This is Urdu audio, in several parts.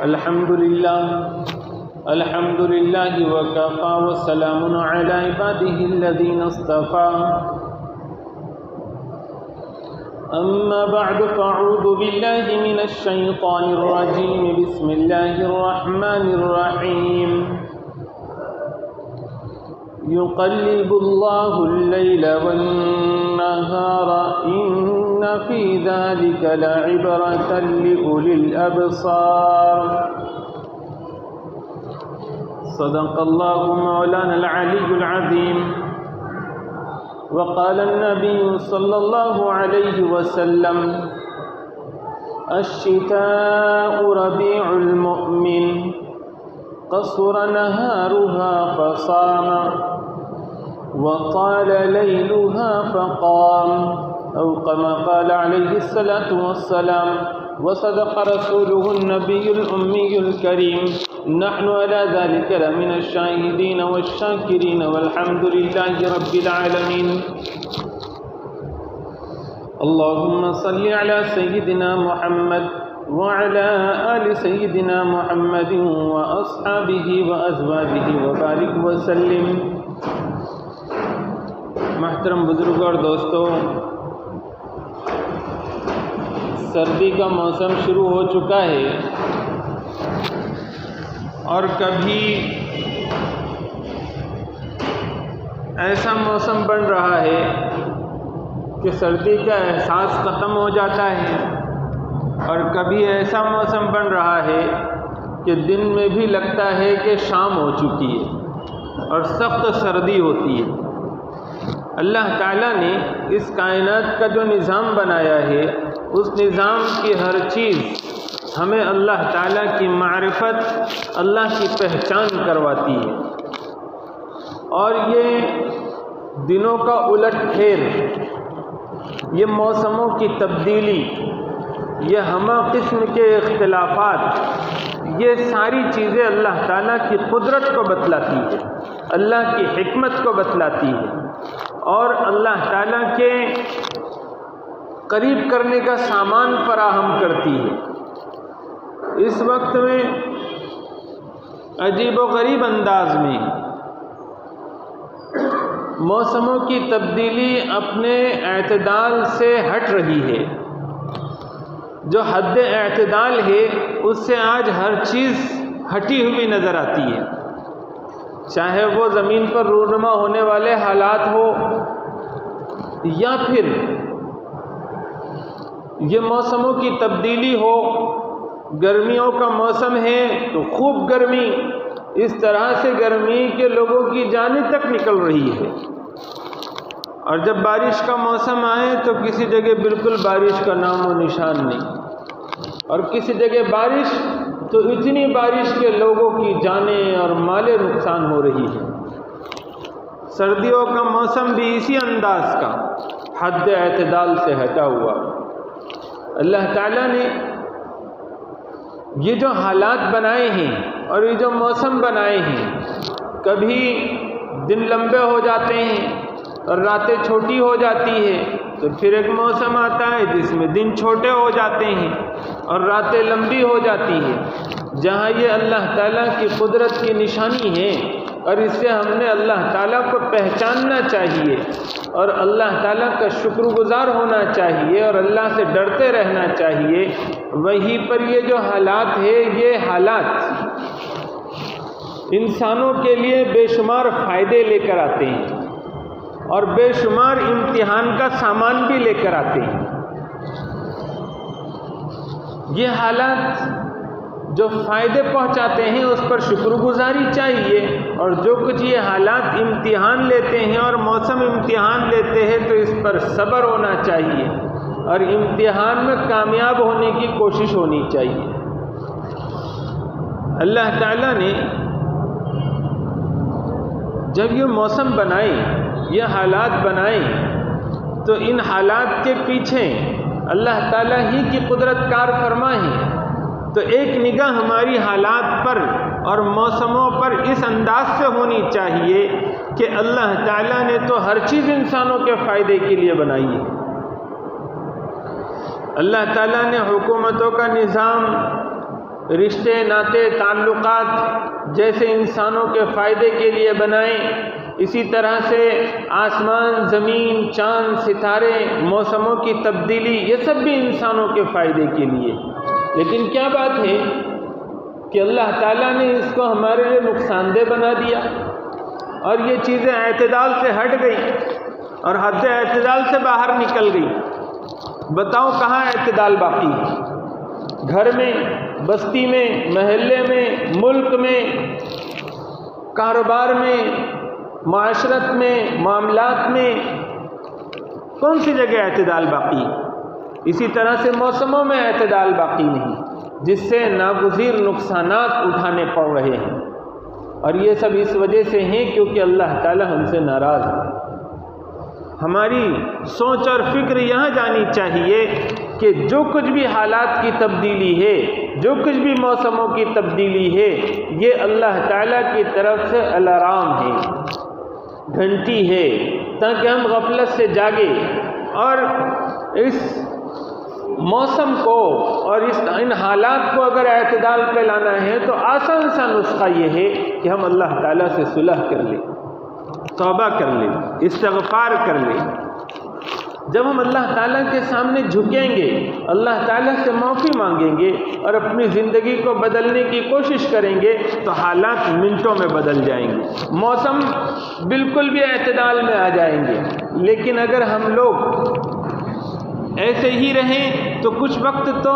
الحمد لله وكفى وسلام على عباده الذين اصطفى أما بعد فأعوذ بالله من الشيطان الرجيم بسم الله الرحمن الرحيم يقلب الله الليل والنهار إن في ذلك لعبرة لأولي الأبصار صدق الله مولانا العلي العظيم وقال النبي صلى الله عليه وسلم الشتاء ربيع المؤمن قصر نهارها فصام وطال ليلها فقام أو كما قال عليه الصلاة والسلام وصدق رسوله النبي الأمي الكريم نحن على ذلك لمن الشاهدين والشاكرين والحمد لله رب العالمين اللهم صل على سيدنا محمد وعلى آل سيدنا محمد وأصحابه وأزواجه وبارك وسلم. محترم بزرگ اور دوستو، سردی کا موسم شروع ہو چکا ہے اور کبھی ایسا موسم بن رہا ہے کہ سردی کا احساس ختم ہو جاتا ہے اور کبھی ایسا موسم بن رہا ہے کہ دن میں بھی لگتا ہے کہ شام ہو چکی ہے اور سخت سردی ہوتی ہے. اللہ تعالیٰ نے اس کائنات کا جو نظام بنایا ہے اس نظام کی ہر چیز ہمیں اللہ تعالیٰ کی معرفت، اللہ کی پہچان کرواتی ہے. اور یہ دنوں کا الٹ پھیر، یہ موسموں کی تبدیلی، یہ ہمہ قسم کے اختلافات، یہ ساری چیزیں اللہ تعالیٰ کی قدرت کو بتلاتی ہے، اللہ کی حکمت کو بتلاتی ہے اور اللہ تعالیٰ کے قریب کرنے کا سامان فراہم کرتی ہے. اس وقت میں عجیب و غریب انداز میں موسموں کی تبدیلی اپنے اعتدال سے ہٹ رہی ہے. جو حد اعتدال ہے اس سے آج ہر چیز ہٹی ہوئی نظر آتی ہے، چاہے وہ زمین پر رونما ہونے والے حالات ہو یا پھر یہ موسموں کی تبدیلی ہو. گرمیوں کا موسم ہے تو خوب گرمی، اس طرح سے گرمی کہ لوگوں کی جانیں تک نکل رہی ہے، اور جب بارش کا موسم آئے تو کسی جگہ بالکل بارش کا نام و نشان نہیں، اور کسی جگہ بارش تو اتنی بارش کے لوگوں کی جانیں اور مالیں نقصان ہو رہی ہے. سردیوں کا موسم بھی اسی انداز کا حد اعتدال سے ہٹا ہوا. اللہ تعالیٰ نے یہ جو حالات بنائے ہیں اور یہ جو موسم بنائے ہیں، کبھی دن لمبے ہو جاتے ہیں اور راتیں چھوٹی ہو جاتی ہے، تو پھر ایک موسم آتا ہے جس میں دن چھوٹے ہو جاتے ہیں اور راتیں لمبی ہو جاتی ہیں. جہاں یہ اللہ تعالیٰ کی قدرت کی نشانی ہے اور اس سے ہم نے اللہ تعالیٰ کو پہچاننا چاہیے اور اللہ تعالیٰ کا شکر گزار ہونا چاہیے اور اللہ سے ڈرتے رہنا چاہیے. وہیں پر یہ جو حالات ہے، یہ حالات انسانوں کے لیے بے شمار فائدے لے کر آتے ہیں اور بے شمار امتحان کا سامان بھی لے کر آتے ہیں. یہ حالات جو فائدے پہنچاتے ہیں اس پر شکر گزاری چاہیے، اور جو کچھ یہ حالات امتحان لیتے ہیں اور موسم امتحان لیتے ہیں تو اس پر صبر ہونا چاہیے اور امتحان میں کامیاب ہونے کی کوشش ہونی چاہیے. اللہ تعالیٰ نے جب یہ موسم بنائے، یہ حالات بنائے، تو ان حالات کے پیچھے اللہ تعالیٰ ہی کی قدرت کار فرما ہے. تو ایک نگاہ ہماری حالات پر اور موسموں پر اس انداز سے ہونی چاہیے کہ اللہ تعالیٰ نے تو ہر چیز انسانوں کے فائدے کے لیے بنائی ہے. اللہ تعالیٰ نے حکومتوں کا نظام رشتے ناطے تعلقات جیسے انسانوں کے فائدے کے لیے بنائیں، اسی طرح سے آسمان، زمین، چاند، ستارے، موسموں کی تبدیلی، یہ سب بھی انسانوں کے فائدے کے لیے۔ لیکن کیا بات ہے کہ اللہ تعالیٰ نے اس کو ہمارے لیے نقصان دہ بنا دیا، اور یہ چیزیں اعتدال سے ہٹ گئی اور حد اعتدال سے باہر نکل گئی۔ بتاؤ کہاں اعتدال باقی ہے؟ گھر میں، بستی میں، محلے میں، ملک میں، کاروبار میں، معاشرت میں، معاملات میں، کون سی جگہ اعتدال باقی ہے؟ اسی طرح سے موسموں میں اعتدال باقی نہیں، جس سے ناگزیر نقصانات اٹھانے پڑ رہے ہیں، اور یہ سب اس وجہ سے ہیں کیونکہ اللہ تعالی ہم سے ناراض ہے۔ ہماری سوچ اور فکر یہاں جانی چاہیے کہ جو کچھ بھی حالات کی تبدیلی ہے، جو کچھ بھی موسموں کی تبدیلی ہے، یہ اللہ تعالیٰ کی طرف سے الارم ہے، گھنٹی ہے، تاکہ ہم غفلت سے جاگیں اور اس موسم کو اور ان حالات کو اگر اعتدال پہ لانا ہے تو آسان سا نسخہ یہ ہے کہ ہم اللہ تعالیٰ سے صلح کر لیں، توبہ کر لیں، استغفار کر لیں۔ جب ہم اللہ تعالیٰ کے سامنے جھکیں گے، اللہ تعالیٰ سے معافی مانگیں گے اور اپنی زندگی کو بدلنے کی کوشش کریں گے تو حالات منٹوں میں بدل جائیں گے، موسم بالکل بھی اعتدال میں آ جائیں گے۔ لیکن اگر ہم لوگ ایسے ہی رہیں تو کچھ وقت تو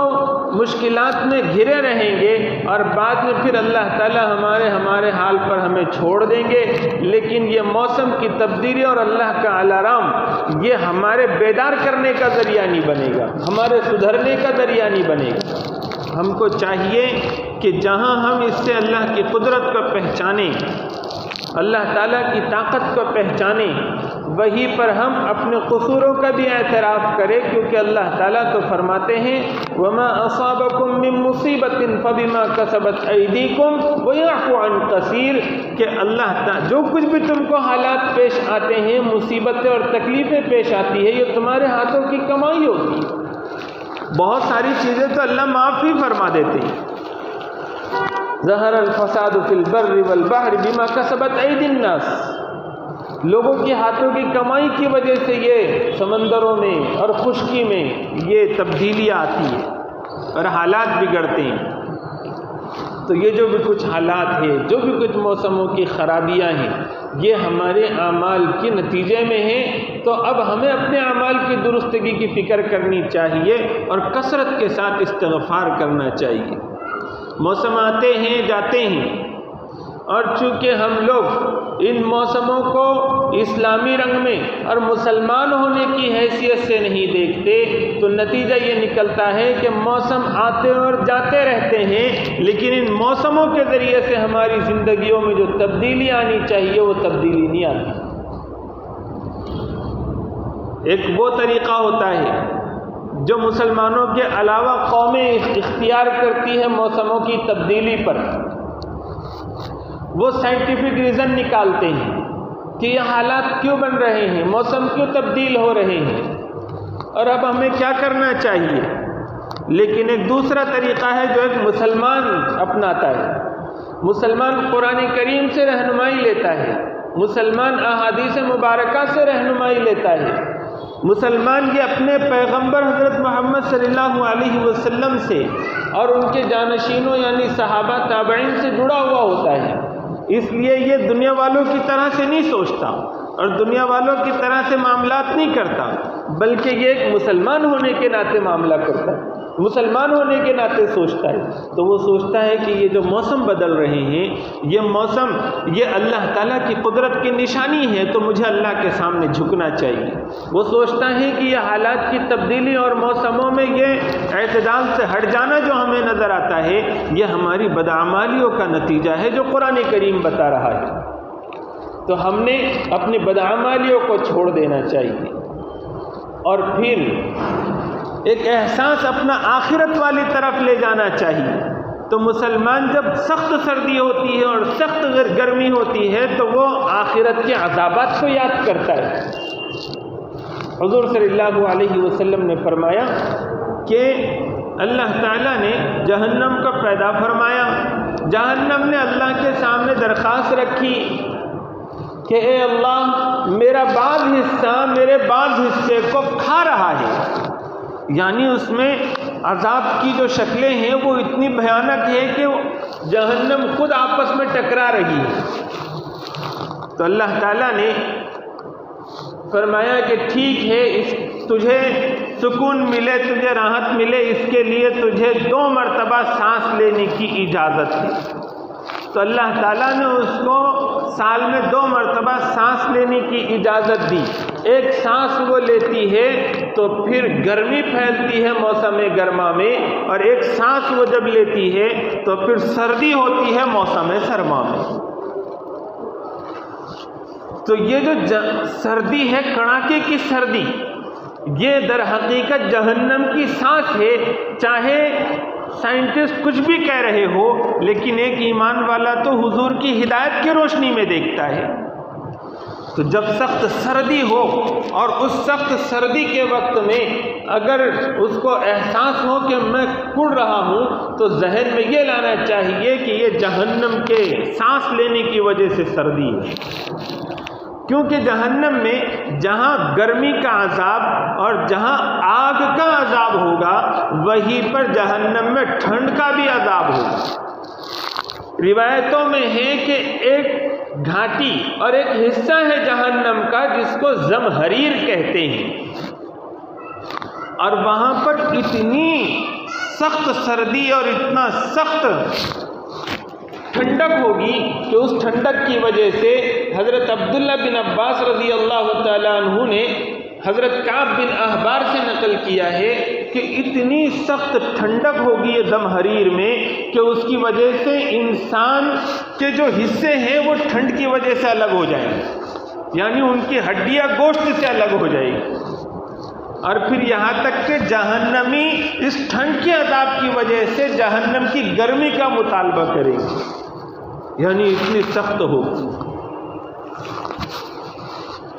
مشکلات میں گھرے رہیں گے اور بعد میں پھر اللہ تعالیٰ ہمارے حال پر ہمیں چھوڑ دیں گے۔ لیکن یہ موسم کی تبدیلی اور اللہ کا الارم یہ ہمارے بیدار کرنے کا ذریعہ نہیں بنے گا، ہمارے سدھرنے کا ذریعہ نہیں بنے گا۔ ہم کو چاہیے کہ جہاں ہم اس سے اللہ کی قدرت کو پہچانیں، اللہ تعالیٰ کی طاقت کو پہچانیں، وہیں پر ہم اپنے قصوروں کا بھی اعتراف کریں، کیونکہ اللہ تعالیٰ تو فرماتے ہیں وَمَا أَصَابَكُم مِّن مُّصِيبَةٍ فَبِمَا كَسَبَتْ أَيْدِيكُمْ وَيَعْفُو عَن كَثِيرٍ، کہ اللہ تعالیٰ جو کچھ بھی تم کو حالات پیش آتے ہیں، مصیبتیں اور تکلیفیں پیش آتی ہے، یہ تمہارے ہاتھوں کی کمائی ہوتی ہے۔ بہت ساری چیزیں تو اللہ معاف ہی فرما دیتے ہیں۔ ظہر الفساد فی البر والبحر بما کسبت ایدی الناس، لوگوں کے ہاتھوں کی کمائی کی وجہ سے یہ سمندروں میں اور خشکی میں یہ تبدیلیاں آتی ہیں اور حالات بگڑتے ہیں۔ تو یہ جو بھی کچھ حالات ہیں، جو بھی کچھ موسموں کی خرابیاں ہیں، یہ ہمارے اعمال کے نتیجے میں ہیں۔ تو اب ہمیں اپنے اعمال کی درستگی کی فکر کرنی چاہیے اور کثرت کے ساتھ استغفار کرنا چاہیے۔ موسم آتے ہیں جاتے ہیں، اور چونکہ ہم لوگ ان موسموں کو اسلامی رنگ میں اور مسلمان ہونے کی حیثیت سے نہیں دیکھتے، تو نتیجہ یہ نکلتا ہے کہ موسم آتے اور جاتے رہتے ہیں، لیکن ان موسموں کے ذریعے سے ہماری زندگیوں میں جو تبدیلی آنی چاہیے وہ تبدیلی نہیں آتی۔ ایک وہ طریقہ ہوتا ہے جو مسلمانوں کے علاوہ قومیں اختیار کرتی ہیں موسموں کی تبدیلی پر، وہ سائنٹیفک ریزن نکالتے ہیں کہ یہ حالات کیوں بن رہے ہیں، موسم کیوں تبدیل ہو رہے ہیں اور اب ہمیں کیا کرنا چاہیے۔ لیکن ایک دوسرا طریقہ ہے جو ایک مسلمان اپناتا ہے۔ مسلمان قرآن کریم سے رہنمائی لیتا ہے، مسلمان احادیث مبارکہ سے رہنمائی لیتا ہے، مسلمان یہ اپنے پیغمبر حضرت محمد صلی اللہ علیہ وسلم سے اور ان کے جانشینوں یعنی صحابہ تابعین سے جڑا ہوا ہوتا ہے۔ اس لیے یہ دنیا والوں کی طرح سے نہیں سوچتا اور دنیا والوں کی طرح سے معاملات نہیں کرتا، بلکہ یہ ایک مسلمان ہونے کے ناطے معاملہ کرتا ہے، مسلمان ہونے کے ناطے سوچتا ہے۔ تو وہ سوچتا ہے کہ یہ جو موسم بدل رہے ہیں، یہ موسم یہ اللہ تعالیٰ کی قدرت کی نشانی ہے، تو مجھے اللہ کے سامنے جھکنا چاہیے۔ وہ سوچتا ہے کہ یہ حالات کی تبدیلی اور موسموں میں یہ اعتدال سے ہٹ جانا جو ہمیں نظر آتا ہے، یہ ہماری بدعمالیوں کا نتیجہ ہے جو قرآن کریم بتا رہا ہے۔ تو ہم نے اپنی بدعمالیوں کو چھوڑ دینا چاہیے اور پھر ایک احساس اپنا آخرت والی طرف لے جانا چاہیے۔ تو مسلمان جب سخت سردی ہوتی ہے اور سخت گرمی ہوتی ہے تو وہ آخرت کے عذابات کو یاد کرتا ہے۔ حضور صلی اللہ علیہ وسلم نے فرمایا کہ اللہ تعالیٰ نے جہنم کو پیدا فرمایا. جہنم نے اللہ کے سامنے درخواست رکھی کہ اے اللہ میرا بعض حصہ میرے بعض حصے کو کھا رہا ہے. یعنی اس میں عذاب کی جو شکلیں ہیں وہ اتنی بھیانک ہے کہ جہنم خود آپس میں ٹکرا رہی ہے. تو اللہ تعالیٰ نے فرمایا کہ ٹھیک ہے، تجھے سکون ملے، تجھے راحت ملے، اس کے لیے تجھے 2 مرتبہ سانس لینے کی اجازت ہے. تو اللہ تعالیٰ نے اس کو سال میں 2 مرتبہ سانس لینے کی اجازت دی. ایک سانس وہ لیتی ہے تو پھر گرمی پھیلتی ہے موسم گرما میں، اور ایک سانس وہ جب لیتی ہے تو پھر سردی ہوتی ہے موسم سرما میں. تو یہ جو سردی ہے، کڑاکے کی سردی، یہ در حقیقت جہنم کی سانس ہے. چاہے سائنٹسٹ کچھ بھی کہہ رہے ہو، لیکن ایک ایمان والا تو حضور کی ہدایت کی روشنی میں دیکھتا ہے. تو جب سخت سردی ہو اور اس سخت سردی کے وقت میں اگر اس کو احساس ہو کہ میں کڑ رہا ہوں، تو ذہن میں یہ لانا چاہیے کہ یہ جہنم کے سانس لینے کی وجہ سے سردی ہے. کیونکہ جہنم میں جہاں گرمی کا عذاب اور جہاں آگ کا عذاب ہوگا، وہیں پر جہنم میں ٹھنڈ کا بھی عذاب ہوگا. روایتوں میں ہے کہ ایک گھاٹی اور ایک حصہ ہے جہنم کا جس کو زمہریر کہتے ہیں، اور وہاں پر اتنی سخت سردی اور اتنا سخت ٹھنڈک ہوگی کہ اس ٹھنڈک کی وجہ سے حضرت عبداللہ بن عباس رضی اللہ تعالیٰ عنہ نے حضرت کعب بن احبار سے نقل کیا ہے کہ اتنی سخت ٹھنڈک ہوگی یہ زمہریر میں کہ اس کی وجہ سے انسان کے جو حصے ہیں وہ ٹھنڈ کی وجہ سے الگ ہو جائیں گے، یعنی ان کی ہڈیاں گوشت سے الگ ہو جائے گی. اور پھر یہاں تک کہ جہنمی اس ٹھنڈ کے عذاب کی وجہ سے جہنم کی گرمی کا مطالبہ کرے گی، یعنی اتنی سخت ہوگی.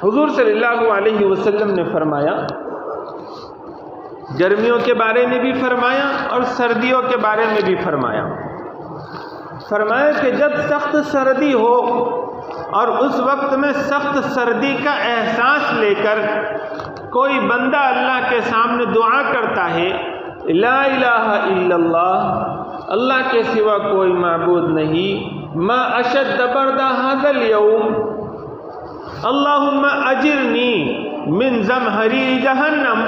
حضور صلی اللہ علیہ وسلم نے فرمایا، گرمیوں کے بارے میں بھی فرمایا اور سردیوں کے بارے میں بھی فرمایا. فرمایا کہ جب سخت سردی ہو اور اس وقت میں سخت سردی کا احساس لے کر کوئی بندہ اللہ کے سامنے دعا کرتا ہے، لا الہ الا اللہ، اللہ کے سوا کوئی معبود نہیں، ما اشد برد ھذا اليوم، اللہم اجرنی من زمہریر جہنم،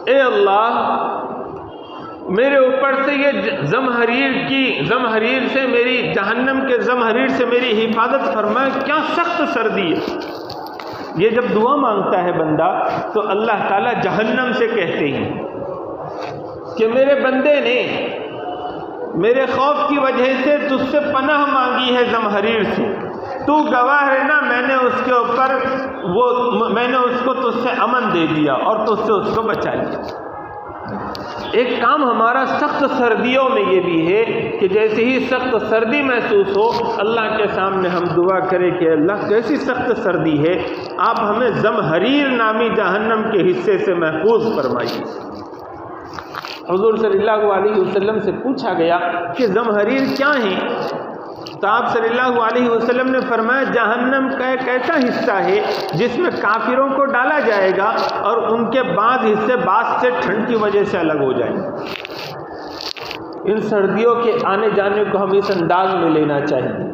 اے اللہ میرے اوپر سے یہ زمہریر سے میری جہنم کے زمہریر سے میری حفاظت فرما. کیا سخت سردی ہے. یہ جب دعا مانگتا ہے بندہ تو اللہ تعالیٰ جہنم سے کہتے ہیں کہ میرے بندے نے میرے خوف کی وجہ سے تجھ سے پناہ مانگی ہے زمہریر سے، تو گواہ ہے نا، میں نے اس کے اوپر میں نے اس کو تجھ سے امن دے دیا اور تجھ سے اس کو بچا لیا. ایک کام ہمارا سخت سردیوں میں یہ بھی ہے کہ جیسے ہی سخت سردی محسوس ہو اللہ کے سامنے ہم دعا کریں کہ اللہ کیسی سخت سردی ہے، آپ ہمیں زمہریر نامی جہنم کے حصے سے محفوظ فرمائیے. حضور صلی اللہ علیہ وسلم سے پوچھا گیا کہ زمہریر کیا ہیں، تو آپ صلی اللہ علیہ وسلم نے فرمایا جہنم کا ایک ایسا حصہ ہے جس میں کافروں کو ڈالا جائے گا اور ان کے بعض حصے بعض سے ٹھنڈ کی وجہ سے الگ ہو جائیں گے. ان سردیوں کے آنے جانے کو ہم اس انداز میں لینا چاہیے،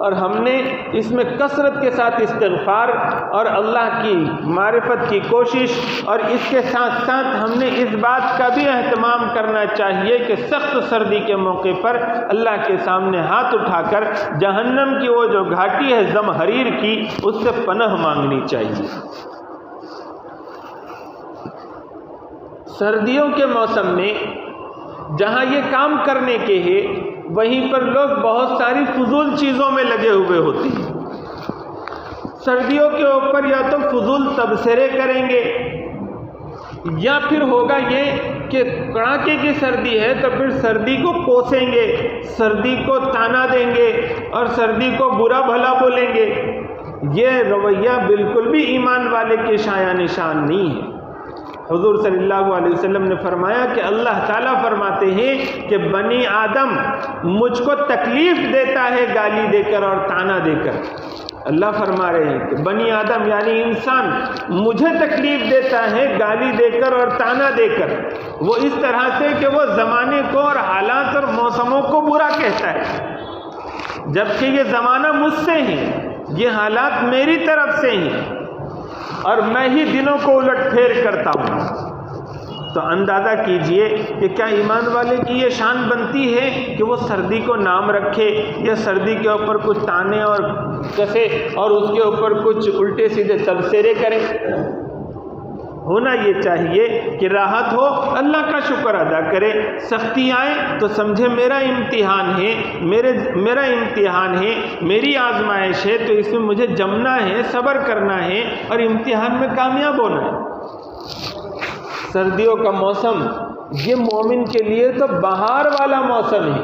اور ہم نے اس میں کثرت کے ساتھ استغفار اور اللہ کی معرفت کی کوشش، اور اس کے ساتھ ساتھ ہم نے اس بات کا بھی اہتمام کرنا چاہیے کہ سخت سردی کے موقع پر اللہ کے سامنے ہاتھ اٹھا کر جہنم کی وہ جو گھاٹی ہے زمہریر کی، اس سے پناہ مانگنی چاہیے. سردیوں کے موسم میں جہاں یہ کام کرنے کے ہیں وہیں پر لوگ بہت ساری فضول چیزوں میں لگے ہوئے ہوتے ہیں. سردیوں کے اوپر یا تو فضول تبصرے کریں گے، یا پھر ہوگا یہ کہ کڑاکے کی سردی ہے تو پھر سردی کو کوسیں گے، سردی کو تانا دیں گے اور سردی کو برا بھلا بولیں گے. یہ رویہ بالکل بھی ایمان والے کے شایان نشان نہیں ہے. حضور صلی اللہ علیہ وسلم نے فرمایا کہ اللہ تعالیٰ فرماتے ہیں کہ بنی آدم مجھ کو تکلیف دیتا ہے گالی دے کر اور طعنہ دے کر. اللہ فرما رہے ہیں کہ بنی آدم یعنی انسان مجھے تکلیف دیتا ہے گالی دے کر اور طعنہ دے کر، وہ اس طرح سے کہ وہ زمانے کو اور حالات اور موسموں کو برا کہتا ہے، جبکہ یہ زمانہ مجھ سے ہے، یہ حالات میری طرف سے ہیں اور میں ہی دنوں کو الٹ پھیر کرتا ہوں. تو اندازہ کیجئے کہ کیا ایمان والے کی یہ شان بنتی ہے کہ وہ سردی کو نام رکھے یا سردی کے اوپر کچھ طعنے اور کسے اور اس کے اوپر کچھ الٹے سیدھے تبصرے کرے؟ ہونا یہ چاہیے کہ راحت ہو اللہ کا شکر ادا کرے، سختی آئے تو سمجھے میرا امتحان ہے، میرا امتحان ہے، میری آزمائش ہے، تو اس میں مجھے جمنا ہے، صبر کرنا ہے اور امتحان میں کامیاب ہونا ہے. سردیوں کا موسم یہ مومن کے لیے تو بہار والا موسم ہے.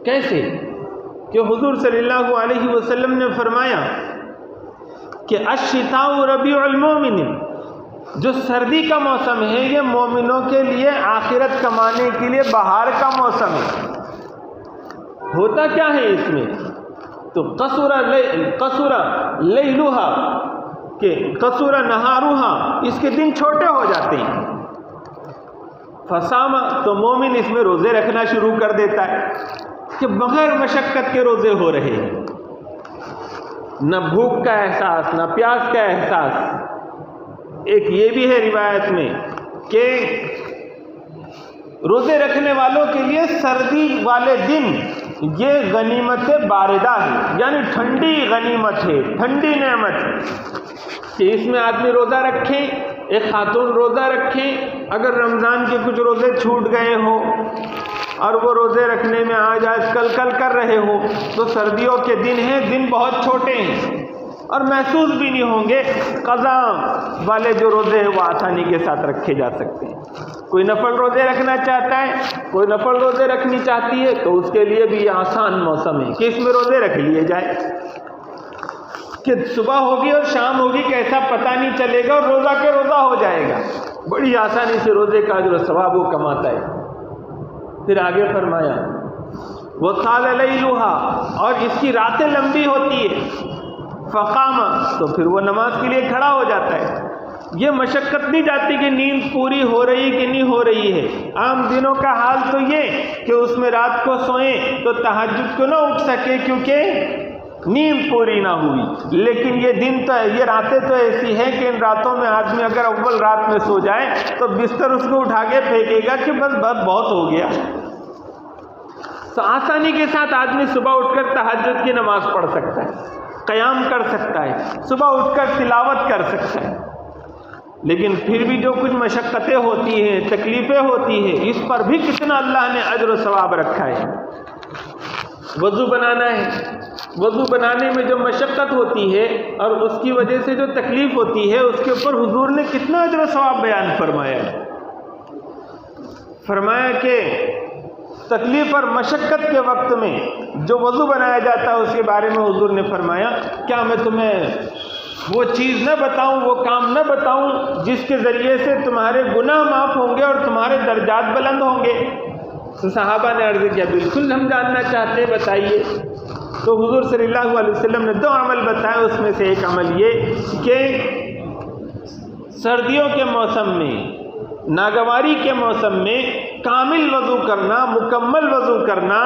کیسے؟ کہ حضور صلی اللہ علیہ وسلم نے فرمایا کہ الشتاء ربیع المومن، جو سردی کا موسم ہے یہ مومنوں کے لیے آخرت کمانے کے لیے بہار کا موسم ہے. ہوتا کیا ہے اس میں؟ تو قصر لیلھا کہ قصر نہارھا، اس کے دن چھوٹے ہو جاتے ہیں. فصام، تو مومن اس میں روزے رکھنا شروع کر دیتا ہے کہ بغیر مشقت کے روزے ہو رہے ہیں، نہ بھوک کا احساس نہ پیاس کا احساس. ایک یہ بھی ہے روایت میں کہ روزے رکھنے والوں کے لیے سردی والے دن یہ غنیمت باردہ ہے، یعنی ٹھنڈی غنیمت ہے، ٹھنڈی نعمت ہے کہ اس میں آدمی روزہ رکھے. ایک خاتون روزہ رکھے، اگر رمضان کے کچھ روزے چھوٹ گئے ہوں اور وہ روزے رکھنے میں آج کل کر رہے ہو تو سردیوں کے دن ہیں، دن بہت چھوٹے ہیں اور محسوس بھی نہیں ہوں گے. قضا والے جو روزے ہیں وہ آسانی کے ساتھ رکھے جا سکتے ہیں. کوئی نفل روزے رکھنا چاہتا ہے، کوئی نفل روزے رکھنی چاہتی ہے تو اس کے لیے بھی یہ آسان موسم ہے کہ اس میں روزے رکھ لیے جائے. کہ صبح ہوگی اور شام ہوگی کیسا پتہ نہیں چلے گا اور روزہ کے روزہ ہو جائے گا. بڑی آسانی سے روزے کا اجر و ثواب وہ کماتا ہے. پھر آگے فرمایا وَطَالَ لَيْلُهَا، اور اس کی راتیں لمبی ہوتی ہے. فقام، تو پھر وہ نماز کے لیے کھڑا ہو جاتا ہے. یہ مشقت نہیں جاتی کہ نیند پوری ہو رہی کہ نہیں ہو رہی ہے. عام دنوں کا حال تو یہ کہ اس میں رات کو سوئیں تو تہجد کو نہ اٹھ سکے کیونکہ نیند پوری نہ ہوئی. لیکن یہ راتیں تو ایسی ہیں کہ ان راتوں میں آدمی اگر اول رات میں سو جائے تو بستر اس کو اٹھا کے پھینکے گا کہ بس بہت ہو گیا. تو آسانی کے ساتھ آدمی صبح اٹھ کر تہجد کی نماز پڑھ سکتا ہے، قیام کر سکتا ہے، صبح اٹھ کر تلاوت کر سکتا ہے. لیکن پھر بھی جو کچھ مشقتیں ہوتی ہیں، تکلیفیں ہوتی ہیں، اس پر بھی کتنا اللہ نے اجر و ثواب رکھا ہے. وضو بنانا ہے، وضو بنانے میں جو مشقت ہوتی ہے اور اس کی وجہ سے جو تکلیف ہوتی ہے اس کے اوپر حضور نے کتنا اجر و ثواب بیان فرمایا ہے. فرمایا کہ تکلیف اور مشقت کے وقت میں جو وضو بنایا جاتا ہے اس کے بارے میں حضور نے فرمایا کیا میں تمہیں وہ چیز نہ بتاؤں، وہ کام نہ بتاؤں جس کے ذریعے سے تمہارے گناہ معاف ہوں گے اور تمہارے درجات بلند ہوں گے؟ تو صحابہ نے عرض کیا بالکل ہم جاننا چاہتے ہیں، بتائیے. تو حضور صلی اللہ علیہ وسلم نے 2 عمل بتائے. اس میں سے ایک عمل یہ کہ سردیوں کے موسم میں، ناگواری کے موسم میں کامل وضو کرنا، مکمل وضو کرنا،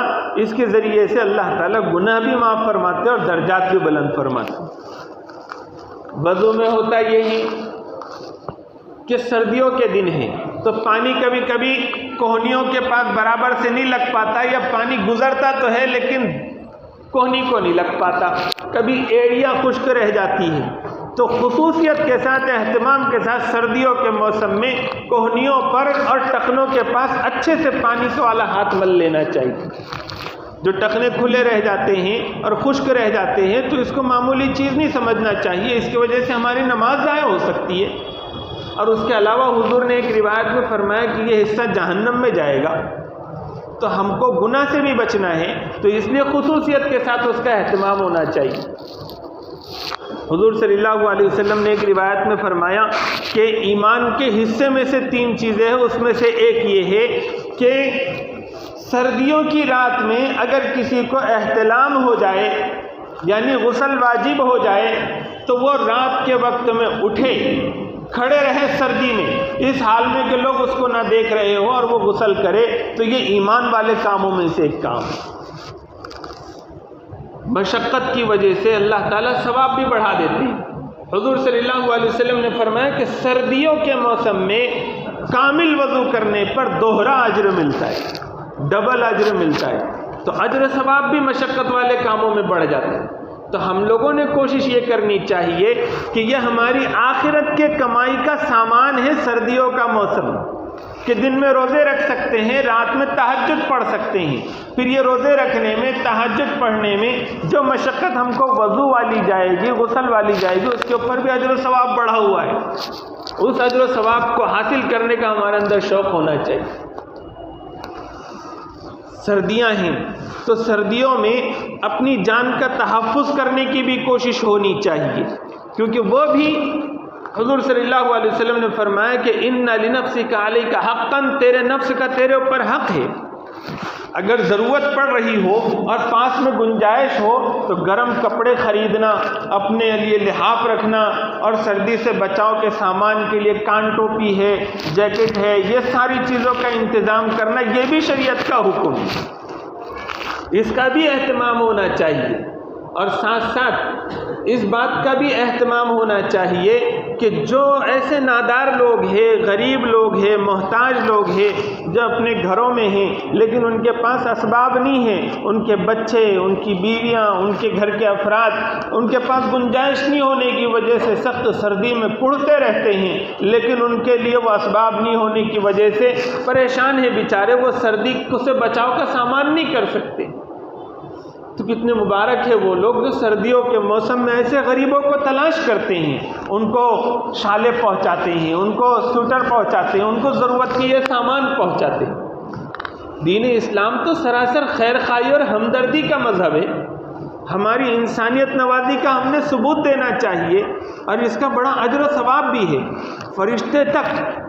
اس کے ذریعے سے اللہ تعالیٰ گناہ بھی معاف فرماتے اور درجات بھی بلند فرماتے. وضو میں ہوتا یہی کہ سردیوں کے دن ہیں تو پانی کبھی کبھی کوہنیوں کے پاس برابر سے نہیں لگ پاتا، یا پانی گزرتا تو ہے لیکن کوہنی کو نہیں لگ پاتا، کبھی ایڑیاں خشک رہ جاتی ہیں. تو خصوصیت کے ساتھ، اہتمام کے ساتھ سردیوں کے موسم میں کوہنیوں پر اور ٹخنوں کے پاس اچھے سے پانی سے والا ہاتھ مل لینا چاہیے. جو ٹخنے کھلے رہ جاتے ہیں اور خشک رہ جاتے ہیں تو اس کو معمولی چیز نہیں سمجھنا چاہیے، اس کی وجہ سے ہماری نماز ضائع ہو سکتی ہے. اور اس کے علاوہ حضور نے ایک روایت میں فرمایا کہ یہ حصہ جہنم میں جائے گا، تو ہم کو گناہ سے بھی بچنا ہے، تو اس لیے خصوصیت کے ساتھ اس کا اہتمام ہونا چاہیے. حضور صلی اللہ علیہ وسلم نے ایک روایت میں فرمایا کہ ایمان کے حصے میں سے 3 چیزیں ہیں، اس میں سے ایک یہ ہے کہ سردیوں کی رات میں اگر کسی کو احتلام ہو جائے یعنی غسل واجب ہو جائے تو وہ رات کے وقت میں اٹھے، کھڑے رہے سردی میں، اس حال میں کہ لوگ اس کو نہ دیکھ رہے ہو، اور وہ غسل کرے، تو یہ ایمان والے کاموں میں سے ایک کام ہے۔ مشقت کی وجہ سے اللہ تعالیٰ ثواب بھی بڑھا دیتے ہیں۔ حضور صلی اللہ علیہ وسلم نے فرمایا کہ سردیوں کے موسم میں کامل وضو کرنے پر دوہرا اجر ملتا ہے، ڈبل اجر ملتا ہے، تو اجر ثواب بھی مشقت والے کاموں میں بڑھ جاتا ہے۔ تو ہم لوگوں نے کوشش یہ کرنی چاہیے کہ یہ ہماری آخرت کے کمائی کا سامان ہے، سردیوں کا موسم، کہ دن میں روزے رکھ سکتے ہیں، رات میں تہجد پڑھ سکتے ہیں، پھر یہ روزے رکھنے میں، تہجد پڑھنے میں جو مشقت ہم کو وضو والی جائے گی، غسل والی جائے گی، اس کے اوپر بھی اجر و ثواب بڑھا ہوا ہے۔ اس اجر و ثواب کو حاصل کرنے کا ہمارے اندر شوق ہونا چاہیے۔ سردیاں ہیں تو سردیوں میں اپنی جان کا تحفظ کرنے کی بھی کوشش ہونی چاہیے، کیونکہ وہ بھی حضور صلی اللہ علیہ وسلم نے فرمایا کہ ان لنفسک علیک حقا، تیرے نفس کا تیرے اوپر حق ہے۔ اگر ضرورت پڑ رہی ہو اور پاس میں گنجائش ہو تو گرم کپڑے خریدنا، اپنے لیے لحاف رکھنا، اور سردی سے بچاؤ کے سامان کے لیے کان ٹوپی ہے، جیکٹ ہے، یہ ساری چیزوں کا انتظام کرنا، یہ بھی شریعت کا حکم ہے، اس کا بھی اہتمام ہونا چاہیے۔ اور ساتھ ساتھ اس بات کا بھی اہتمام ہونا چاہیے کہ جو ایسے نادار لوگ ہیں، غریب لوگ ہیں، محتاج لوگ ہیں، جو اپنے گھروں میں ہیں لیکن ان کے پاس اسباب نہیں ہیں، ان کے بچے، ان کی بیویاں، ان کے گھر کے افراد، ان کے پاس گنجائش نہیں ہونے کی وجہ سے سخت سردی میں پڑھتے رہتے ہیں، لیکن ان کے لیے وہ اسباب نہیں ہونے کی وجہ سے پریشان ہیں بیچارے، وہ سردی سے بچاؤ کا سامان نہیں کر سکتے۔ تو کتنے مبارک ہے وہ لوگ جو سردیوں کے موسم میں ایسے غریبوں کو تلاش کرتے ہیں، ان کو شالیں پہنچاتے ہیں، ان کو سویٹر پہنچاتے ہیں، ان کو ضرورت کی یہ سامان پہنچاتے ہیں۔ دین اسلام تو سراسر خیر خواہی اور ہمدردی کا مذہب ہے، ہماری انسانیت نوازی کا ہم نے ثبوت دینا چاہیے، اور اس کا بڑا اجر و ثواب بھی ہے۔ فرشتے تک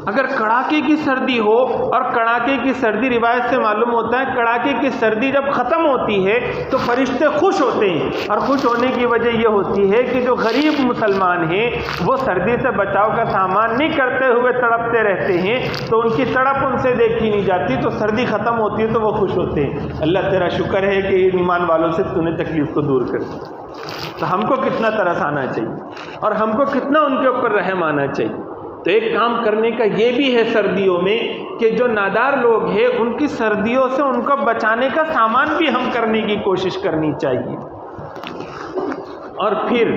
اگر کڑاکے کی سردی ہو، اور کڑاکے کی سردی روایت سے معلوم ہوتا ہے کڑاکے کی سردی جب ختم ہوتی ہے تو فرشتے خوش ہوتے ہیں، اور خوش ہونے کی وجہ یہ ہوتی ہے کہ جو غریب مسلمان ہیں وہ سردی سے بچاؤ کا سامان نہیں کرتے ہوئے تڑپتے رہتے ہیں، تو ان کی تڑپ ان سے دیکھی نہیں جاتی، تو سردی ختم ہوتی ہے تو وہ خوش ہوتے ہیں، اللہ تیرا شکر ہے کہ ان ایمان والوں سے تو نے تکلیف کو دور کر دیا۔ تو ہم کو کتنا ترس آنا چاہیے، اور ہم کو کتنا ان کے اوپر رحم آنا چاہیے۔ تو ایک کام کرنے کا یہ بھی ہے سردیوں میں کہ جو نادار لوگ ہیں ان کی سردیوں سے ان کو بچانے کا سامان بھی ہم کرنے کی کوشش کرنی چاہیے۔ اور پھر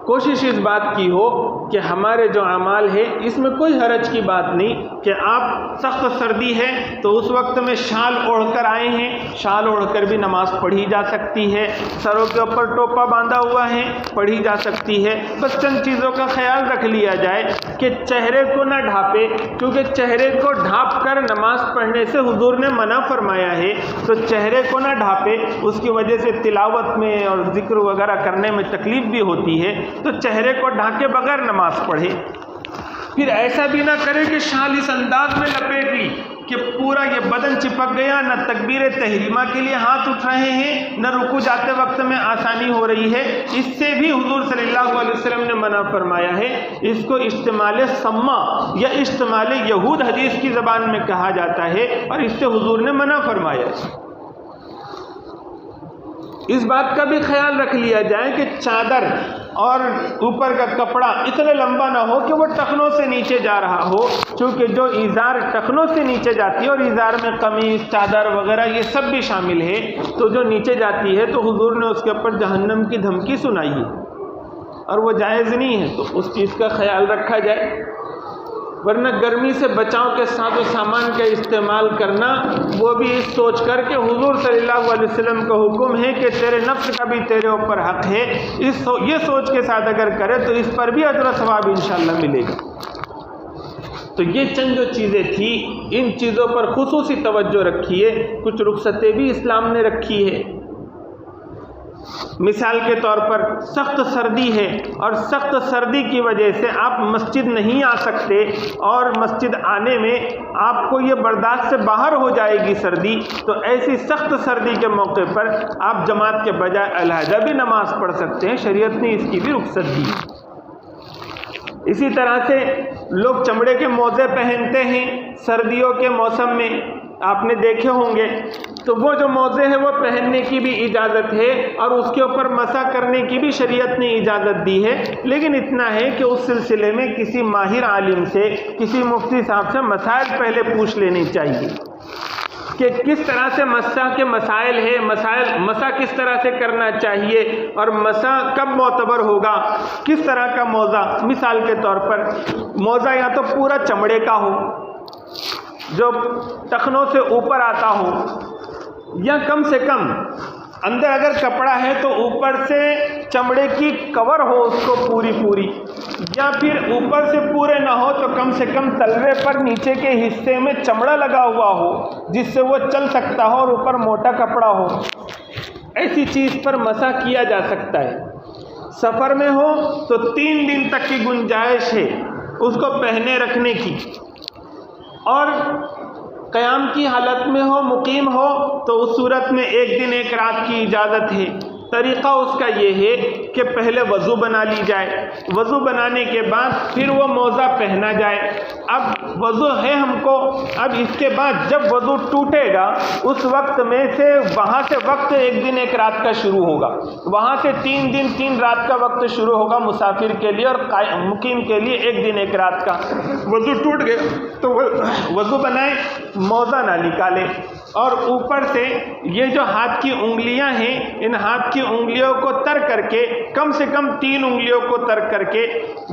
کوشش اس بات کی ہو کہ ہمارے جو اعمال ہے اس میں کوئی حرج کی بات نہیں کہ آپ سخت سردی ہے تو اس وقت میں شال اوڑھ کر آئے ہیں، شال اوڑھ کر بھی نماز پڑھی جا سکتی ہے، سروں کے اوپر ٹوپا باندھا ہوا ہے، پڑھی جا سکتی ہے۔ بس چند چیزوں کا خیال رکھ لیا جائے کہ چہرے کو نہ ڈھانپے، کیونکہ چہرے کو ڈھانپ کر نماز پڑھنے سے حضور نے منع فرمایا ہے، تو چہرے کو نہ ڈھانپے، اس کی وجہ سے تلاوت میں اور ذکر وغیرہ کرنے میں تکلیف بھی ہوتی ہے، تو چہرے کو ڈھانکے بغیر نماز پڑھے۔ پھر ایسا بھی نہ کرے کہ شال اس انداز میں لپیٹ لی کہ پورا یہ بدن چپک گیا، نہ تکبیر تحریمہ کے لیے ہاتھ اٹھ رہے ہیں، نہ رکوع جاتے وقت میں آسانی ہو رہی ہے، اس سے بھی حضور صلی اللہ علیہ وسلم نے منع فرمایا ہے۔ اس کو اشتمال سما یا اشتمال یہود حدیث کی زبان میں کہا جاتا ہے، اور اس سے حضور نے منع فرمایا ہے۔ اس بات کا بھی خیال رکھ لیا جائے کہ چادر اور اوپر کا کپڑا اتنا لمبا نہ ہو کہ وہ ٹخنوں سے نیچے جا رہا ہو، چونکہ جو ایزار ٹخنوں سے نیچے جاتی ہے، اور ایزار میں قمیص، چادر وغیرہ یہ سب بھی شامل ہے، تو جو نیچے جاتی ہے تو حضور نے اس کے اوپر جہنم کی دھمکی سنائی ہے، اور وہ جائز نہیں ہے، تو اس چیز کا خیال رکھا جائے۔ ورنہ گرمی سے بچاؤ کے ساتھ و سامان کا استعمال کرنا، وہ بھی اس سوچ کر کہ حضور صلی اللہ علیہ وسلم کا حکم ہے کہ تیرے نفس کا بھی تیرے اوپر حق ہے، یہ سوچ کے ساتھ اگر کرے تو اس پر بھی اجر و ثواب انشاءاللہ ملے گا۔ تو یہ چند جو چیزیں تھیں، ان چیزوں پر خصوصی توجہ رکھیے۔ کچھ رخصتیں بھی اسلام نے رکھی ہے، مثال کے طور پر سخت سردی ہے اور سخت سردی کی وجہ سے آپ مسجد نہیں آ سکتے اور مسجد آنے میں آپ کو یہ برداشت سے باہر ہو جائے گی سردی، تو ایسی سخت سردی کے موقع پر آپ جماعت کے بجائے علیحدہ بھی نماز پڑھ سکتے ہیں، شریعت نے اس کی بھی رخصت دی۔ اسی طرح سے لوگ چمڑے کے موزے پہنتے ہیں سردیوں کے موسم میں، آپ نے دیکھے ہوں گے، تو وہ جو موزے ہیں وہ پہننے کی بھی اجازت ہے اور اس کے اوپر مسح کرنے کی بھی شریعت نے اجازت دی ہے، لیکن اتنا ہے کہ اس سلسلے میں کسی ماہر عالم سے، کسی مفتی صاحب سے مسائل پہلے پوچھ لینے چاہیے کہ کس طرح سے مسح کے مسائل ہے، مسح کس طرح سے کرنا چاہیے اور مسح کب معتبر ہوگا، کس طرح کا موزہ۔ مثال کے طور پر موزہ یا تو پورا چمڑے کا ہو جو ٹخنوں سے اوپر آتا ہو، یا کم سے کم اندر اگر کپڑا ہے تو اوپر سے چمڑے کی کور ہو اس کو پوری، یا پھر اوپر سے پورے نہ ہو تو کم سے کم تلوے پر نیچے کے حصے میں چمڑا لگا ہوا ہو جس سے وہ چل سکتا ہو اور اوپر موٹا کپڑا ہو، ایسی چیز پر مسح کیا جا سکتا ہے۔ سفر میں ہو تو 3 دن تک کی گنجائش ہے اس کو پہنے رکھنے کی، اور قیام کی حالت میں ہو، مقیم ہو، تو اس صورت میں 1 دن 1 رات کی اجازت ہے۔ طریقہ اس کا یہ ہے کہ پہلے وضو بنا لی جائے، وضو بنانے کے بعد پھر وہ موزہ پہنا جائے۔ اب وضو ہے ہم کو، اب اس کے بعد جب وضو ٹوٹے گا اس وقت میں سے وہاں سے وقت 1 دن 1 رات کا شروع ہوگا، وہاں سے 3 دن 3 رات کا وقت شروع ہوگا مسافر کے لیے اور مقیم کے لیے 1 دن 1 رات کا۔ وضو ٹوٹ گئے تو وضو بنائے، موزہ نہ نکالے، اور اوپر سے یہ جو ہاتھ کی انگلیاں ہیں ان ہاتھ کی انگلیوں کو تر کر کے، کم سے کم 3 انگلیوں کو تر کر کے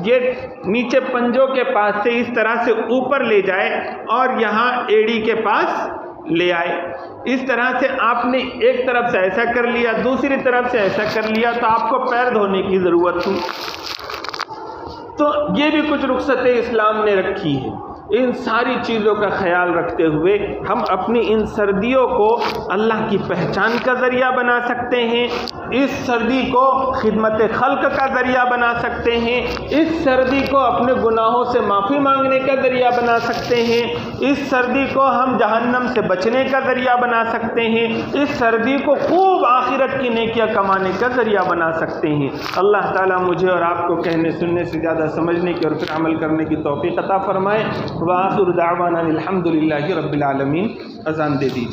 یہ نیچے پنجوں کے پاس سے اس طرح سے اوپر لے جائے اور یہاں ایڑی کے پاس لے آئے۔ اس طرح سے آپ نے ایک طرف سے ایسا کر لیا، دوسری طرف سے ایسا کر لیا تو آپ کو پیر دھونے کی ضرورت ہوئی۔ تو یہ بھی کچھ رخصتیں اسلام نے رکھی ہے۔ ان ساری چیزوں کا خیال رکھتے ہوئے ہم اپنی ان سردیوں کو اللہ کی پہچان کا ذریعہ بنا سکتے ہیں، اس سردی کو خدمت خلق کا ذریعہ بنا سکتے ہیں، اس سردی کو اپنے گناہوں سے معافی مانگنے کا ذریعہ بنا سکتے ہیں، اس سردی کو ہم جہنم سے بچنے کا ذریعہ بنا سکتے ہیں، اس سردی کو خوب آخرت کی نیکیاں کمانے کا ذریعہ بنا سکتے ہیں۔ اللہ تعالیٰ مجھے اور آپ کو کہنے سننے سے زیادہ سمجھنے کی اور پھر عمل کرنے کی توفیق عطا فرمائے۔ وآخر دعوانا الحمد للہ رب العالمین۔ اذان دے دیجیے۔